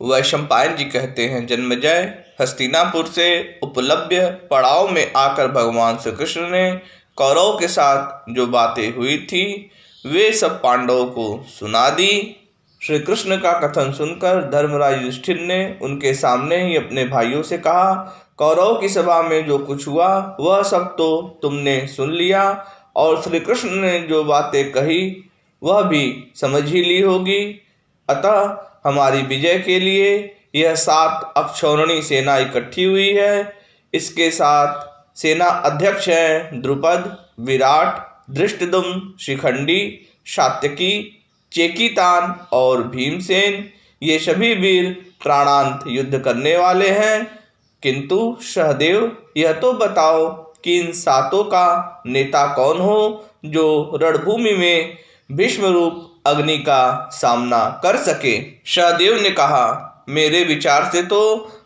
वैशंपायन जी कहते हैं, जन्मेजय हस्तिनापुर से उपलब्ध पड़ाव में आकर भगवान श्री कृष्ण ने कौरवों के साथ जो बातें हुई थी वे सब पांडवों को सुना दी। श्री कृष्ण का कथन सुनकर धर्मराज युधिष्ठिर ने उनके सामने ही अपने भाइयों से कहा, कौरवों की सभा में जो कुछ हुआ वह सब तो तुमने सुन लिया और श्री कृष्ण ने जो बातें कही वह भी समझ ही ली होगी। अतः हमारी विजय के लिए यह 7 अक्षौहिणी सेना इकट्ठी हुई है। इसके साथ सेना अध्यक्ष हैं द्रुपद, विराट, धृष्टद्युम्न, शिखंडी, सात्यकी, चेकितान और भीमसेन। ये सभी वीर प्राणांत युद्ध करने वाले हैं। किंतु सहदेव, यह तो बताओ कि इन 7 का नेता कौन हो जो रणभूमि में भीष्म रूप अग्नि का सामना कर सके। सहदेव ने कहा, मेरे विचार से तो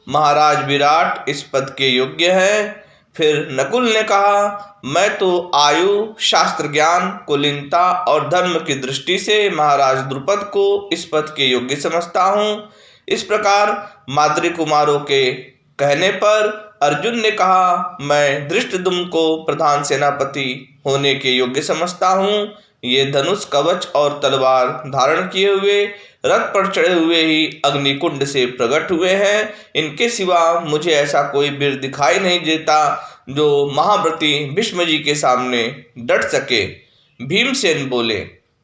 महाराज विराट इस पद के योग्य हैं। फिर नकुल ने कहा, मैं तो आयु, शास्त्र ज्ञान, कुलीनता और धर्म की दृष्टि से महाराज द्रुपद को इस पद के योग्य समझता हूँ। इस प्रकार माद्री कुमारों के कहने पर अर्जुन ने कहा, मैं धृष्टद्युम्न को प्रधान सेनापति होने के योग्य समझता हूँ। ये धनुष, कवच और तलवार धारण किए हुए रथ पर चढ़े हुए ही अग्निकुंड से प्रकट हुए हैं। इनके सिवा मुझे ऐसा कोई वीर दिखाई नहीं देता जो महाव्रती भीष्म जी के सामने डट सके। भीमसेन बोले,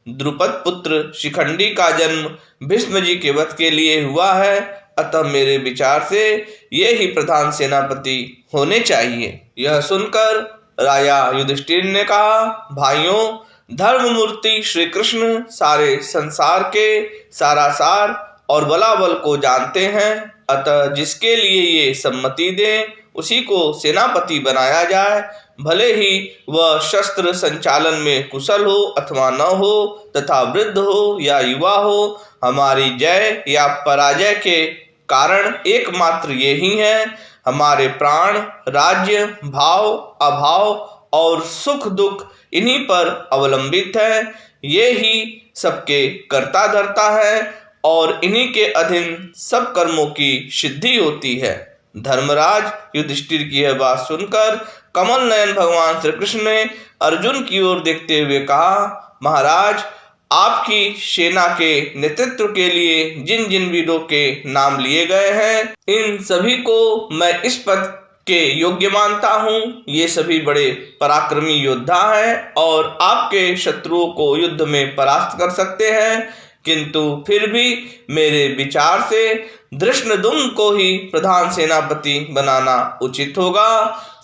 द्रुपद पुत्र शिखंडी का जन्म भीष्म जी के वध के लिए हुआ है, अतः मेरे विचार से ये ही प्रधान सेनापति होने चाहिए। यह सुनकर राजा युधिष्ठिर ने कहा, भाइयों, धर्ममूर्ति श्री कृष्ण सारे संसार के सारा सार और बलाबल को जानते हैं। अतः जिसके लिए ये सम्मति दें उसी को सेनापति बनाया जाए, भले ही वह शस्त्र संचालन में कुशल हो अथवा न हो, तथा वृद्ध हो या युवा हो। हमारी जय या पराजय के कारण एकमात्र यही है, हमारे प्राण, राज्य, भाव, अभाव और सुख दुख इन्हीं पर अवलंबित है। ये ही सबके कर्ता धर्ता है और इन्हीं के अधीन सब कर्मों की सिद्धि होती है। धर्मराज युधिष्ठिर की यह बात सुनकर कमल नयन भगवान श्री कृष्ण ने अर्जुन की ओर देखते हुए कहा, महाराज, आपकी सेना के नेतृत्व के लिए जिन जिन वीरों के नाम लिए गए हैं इन सभी को मैं इस पद के योग्य मानता हूँ। ये सभी बड़े पराक्रमी योद्धा हैं और आपके शत्रुओं को युद्ध में परास्त कर सकते हैं, किंतु फिर भी मेरे विचार से धृष्टद्युम्न को ही प्रधान सेनापति बनाना उचित होगा।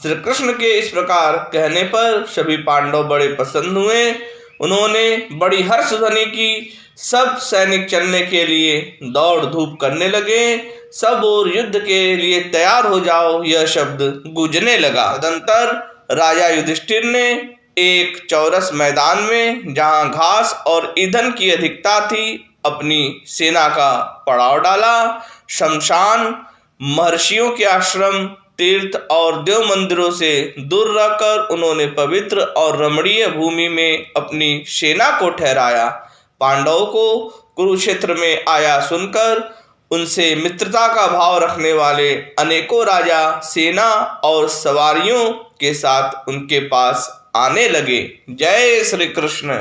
श्री कृष्ण के इस प्रकार कहने पर सभी पांडव बड़े प्रसन्न हुए। उन्होंने बड़ी हर्ष ध्वनि की। सब सैनिक चलने के लिए दौड़ धूप करने लगे। सब और युद्ध के लिए तैयार हो जाओ, यह शब्द गूंजने लगा। तदंतर राजा युधिष्ठिर ने एक चौरस मैदान में, जहां घास और ईंधन की अधिकता थी, अपनी सेना का पड़ाव डाला। शमशान, महर्षियों के आश्रम, तीर्थ और देव मंदिरों से दूर रहकर उन्होंने पवित्र और रमणीय भूमि में अपनी सेना को ठहराया। पांडवों को कुरुक्षेत्र में आया सुनकर उनसे मित्रता का भाव रखने वाले अनेकों राजा सेना और सवारियों के साथ उनके पास आने लगे। जय श्री कृष्ण।